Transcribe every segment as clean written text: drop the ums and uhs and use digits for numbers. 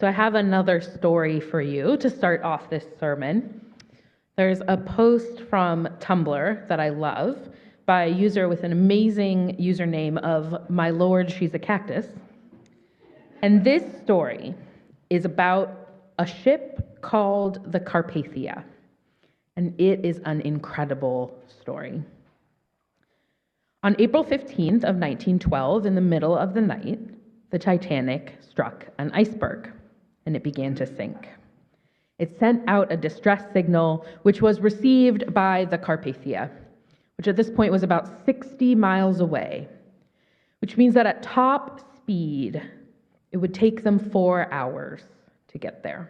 So I have another story for you to start off this sermon. There's a post from Tumblr that I love by a user with an amazing username of "My Lord, She's a Cactus." And this story is about a ship called the Carpathia. And it is an incredible story. On April 15th of 1912, in the middle of the night, the Titanic struck an iceberg, and it began to sink. It sent out a distress signal, which was received by the Carpathia, which at this point was about 60 miles away, which means that at top speed, it would take them 4 hours to get there.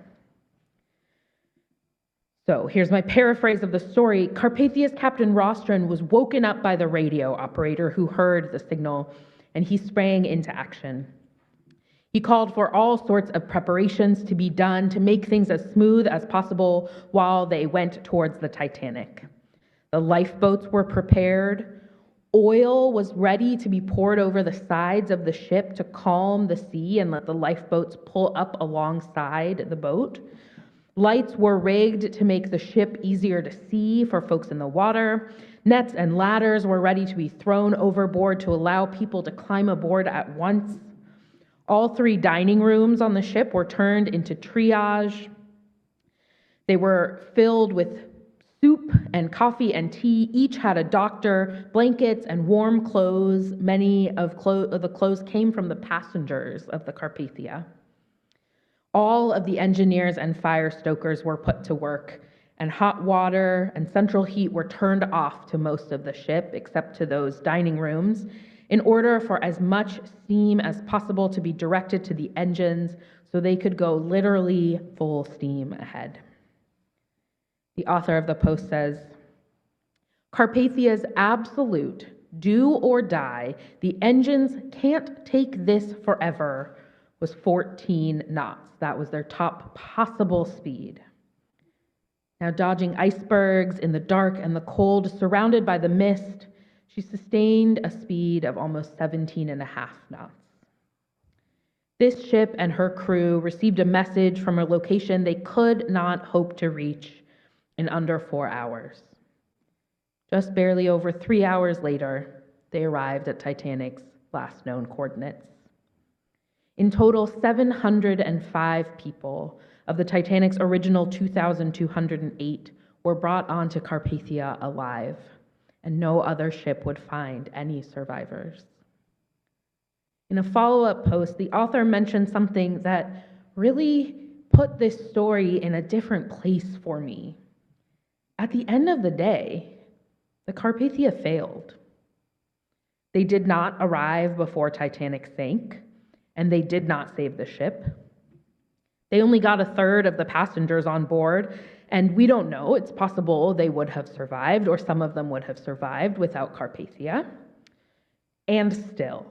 So here's my paraphrase of the story. Carpathia's Captain Rostron was woken up by the radio operator who heard the signal, and he sprang into action. He called for all sorts of preparations to be done to make things as smooth as possible while they went towards the Titanic. The lifeboats were prepared. Oil was ready to be poured over the sides of the ship to calm the sea and let the lifeboats pull up alongside the boat. Lights were rigged to make the ship easier to see for folks in the water. Nets and ladders were ready to be thrown overboard to allow people to climb aboard at once. All 3 dining rooms on the ship were turned into triage. They were filled with soup and coffee and tea. Each had a doctor, blankets, and warm clothes. Many of the clothes came from the passengers of the Carpathia. All of the engineers and fire stokers were put to work, and hot water and central heat were turned off to most of the ship, except to those dining rooms, in order for as much steam as possible to be directed to the engines so they could go literally full steam ahead. The author of the post says, Carpathia's absolute do or die, the engines can't take this forever, was 14 knots. That was their top possible speed. Now dodging icebergs in the dark and the cold, surrounded by the mist, she sustained a speed of almost 17.5 knots. This ship and her crew received a message from a location they could not hope to reach in under 4 hours. Just barely over 3 hours later, they arrived at Titanic's last known coordinates. In total, 705 people of the Titanic's original 2,208 were brought onto Carpathia alive, and no other ship would find any survivors. In a follow-up post, the author mentioned something that really put this story in a different place for me. At the end of the day, the Carpathia failed. They did not arrive before Titanic sank, and they did not save the ship. They only got a third of the passengers on board, and we don't know. It's possible they would have survived, or some of them would have survived without Carpathia. And still,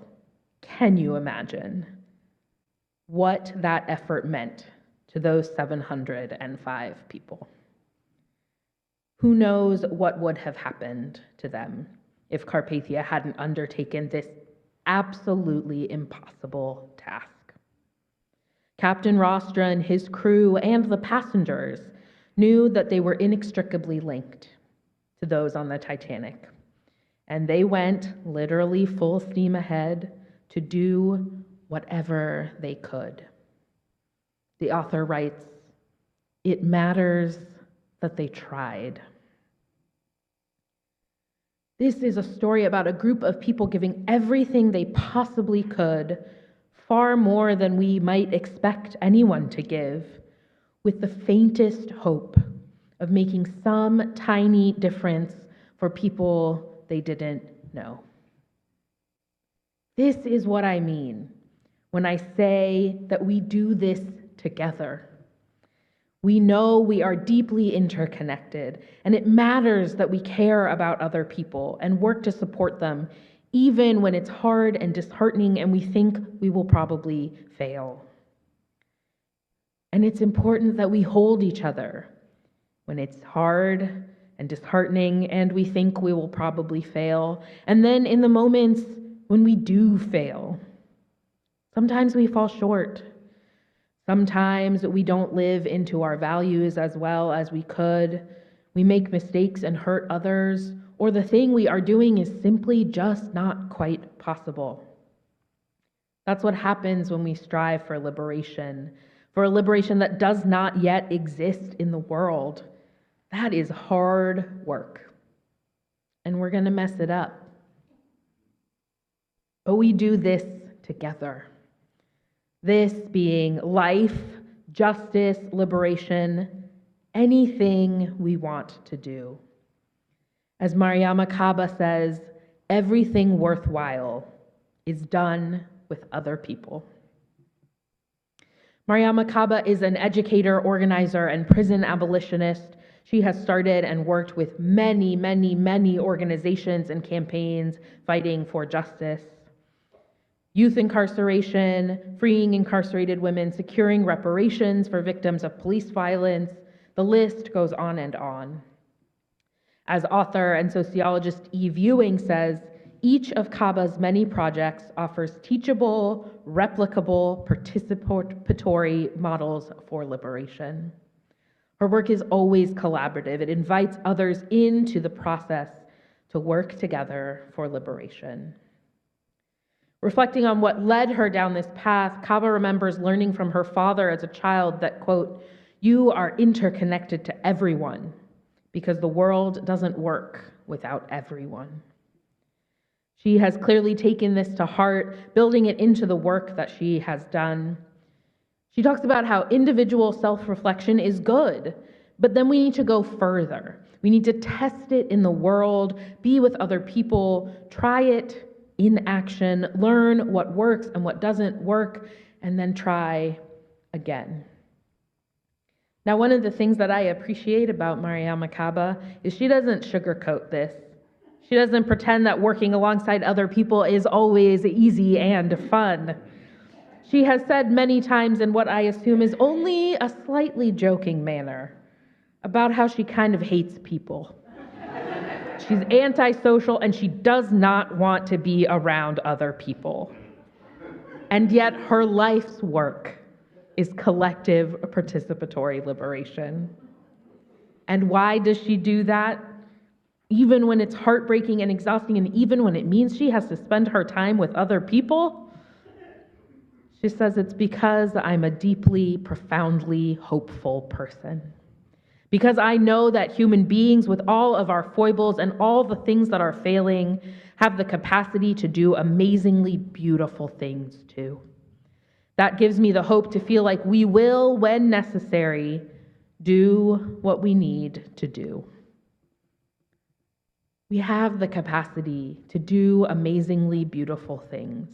can you imagine what that effort meant to those 705 people? Who knows what would have happened to them if Carpathia hadn't undertaken this absolutely impossible task. Captain Rostron, his crew, and the passengers knew that they were inextricably linked to those on the Titanic, and they went literally full steam ahead to do whatever they could. The author writes, "It matters that they tried." This is a story about a group of people giving everything they possibly could, far more than we might expect anyone to give, with the faintest hope of making some tiny difference for people they didn't know. This is what I mean when I say that we do this together. We know we are deeply interconnected, and it matters that we care about other people and work to support them, even when it's hard and disheartening and we think we will probably fail. And it's important that we hold each other when it's hard and disheartening and we think we will probably fail. And then in the moments when we do fail, sometimes we fall short. Sometimes we don't live into our values as well as we could. We make mistakes and hurt others, or the thing we are doing is simply just not quite possible. That's what happens when we strive for a liberation that does not yet exist in the world. That is hard work, and we're going to mess it up. But we do this together. This being life, justice, liberation, anything we want to do. As Mariama Kaba says, everything worthwhile is done with other people. Mariama Kaba is an educator, organizer, and prison abolitionist. She has started and worked with many, many, many organizations and campaigns fighting for justice. Youth incarceration, freeing incarcerated women, securing reparations for victims of police violence. The list goes on and on. As author and sociologist Eve Ewing says, each of Kaba's many projects offers teachable, replicable, participatory models for liberation. Her work is always collaborative. It invites others into the process to work together for liberation. Reflecting on what led her down this path, Kaba remembers learning from her father as a child that, quote, "You are interconnected to everyone because the world doesn't work without everyone." She has clearly taken this to heart, building it into the work that she has done. She talks about how individual self-reflection is good, but then we need to go further. We need to test it in the world, be with other people, try it in action, learn what works and what doesn't work, and then try again. Now, one of the things that I appreciate about Mariama Kaba is she doesn't sugarcoat this. She doesn't pretend that working alongside other people is always easy and fun. She has said many times in what I assume is only a slightly joking manner about how she kind of hates people. She's antisocial and she does not want to be around other people. And yet her life's work is collective participatory liberation. And why does she do that? Even when it's heartbreaking and exhausting, and even when it means she has to spend her time with other people? She says, it's because I'm a deeply, profoundly hopeful person. Because I know that human beings, with all of our foibles and all the things that are failing, have the capacity to do amazingly beautiful things too. That gives me the hope to feel like we will, when necessary, do what we need to do. We have the capacity to do amazingly beautiful things.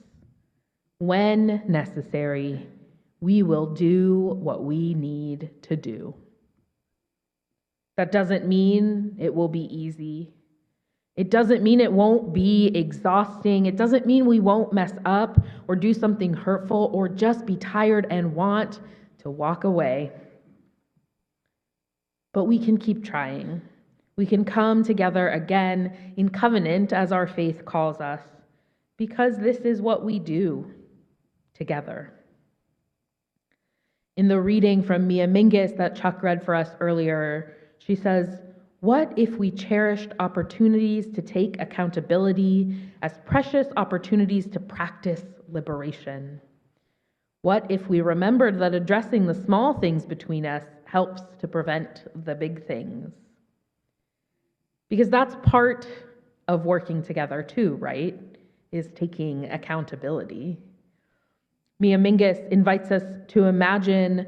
When necessary, we will do what we need to do. That doesn't mean it will be easy. It doesn't mean it won't be exhausting. It doesn't mean we won't mess up or do something hurtful or just be tired and want to walk away. But we can keep trying. We can come together again in covenant as our faith calls us, because this is what we do together. In the reading from Mia Mingus that Chuck read for us earlier, she says, "What if we cherished opportunities to take accountability as precious opportunities to practice liberation? What if we remembered that addressing the small things between us helps to prevent the big things?" Because that's part of working together too, right? Is taking accountability. Mia Mingus invites us to imagine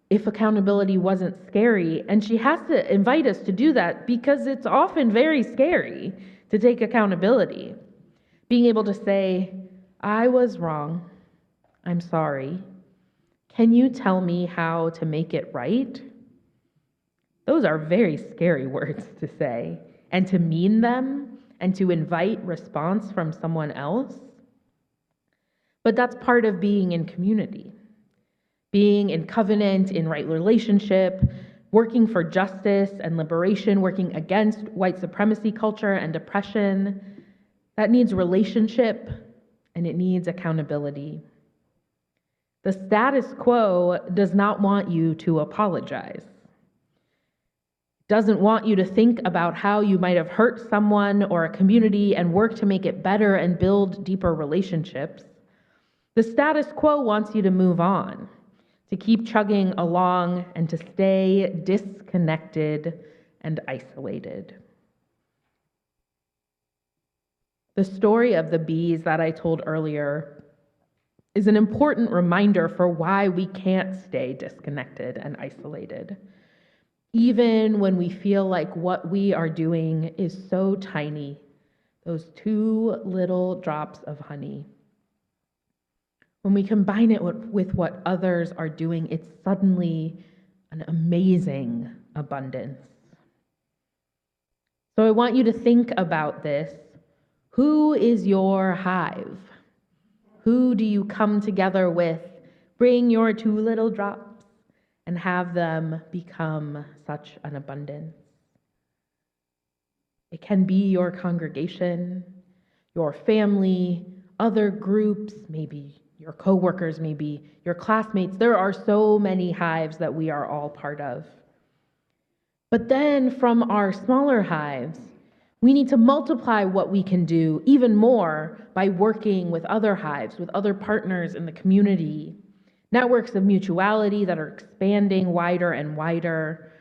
if accountability wasn't scary, and she has to invite us to do that because it's often very scary to take accountability. Being able to say, "I was wrong. I'm sorry. Can you tell me how to make it right?" Those are very scary words to say, and to mean them, and to invite response from someone else. But that's part of being in community, being in covenant, in right relationship, working for justice and liberation, working against white supremacy culture and oppression. That needs relationship, and it needs accountability. The status quo does not want you to apologize. Doesn't want you to think about how you might have hurt someone or a community and work to make it better and build deeper relationships. The status quo wants you to move on, to keep chugging along and to stay disconnected and isolated. The story of the bees that I told earlier is an important reminder for why we can't stay disconnected and isolated, even when we feel like what we are doing is so tiny, those 2 little drops of honey. When we combine it with what others are doing, it's suddenly an amazing abundance. So I want you to think about this. Who is your hive? Who do you come together with? Bring your 2 little drops and have them become such an abundance. It can be your congregation, your family, other groups, maybe your coworkers, maybe your classmates. There are so many hives that we are all part of. But then from our smaller hives, we need to multiply what we can do even more by working with other hives, with other partners in the community, networks of mutuality that are expanding wider and wider,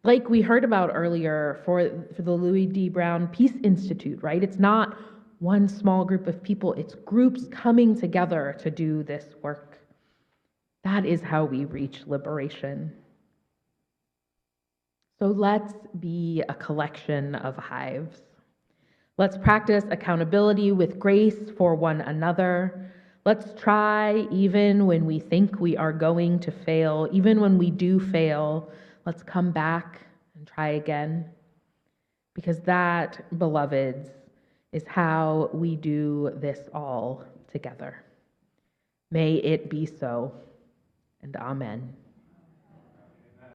like we heard about earlier for the Louis D. Brown Peace Institute, right? It's not one small group of people, it's groups coming together to do this work. That is how we reach liberation. So let's be a collection of hives. Let's practice accountability with grace for one another. Let's try even when we think we are going to fail. Even when we do fail, let's come back and try again. Because that, beloveds, is how we do this all together. May it be so, and amen.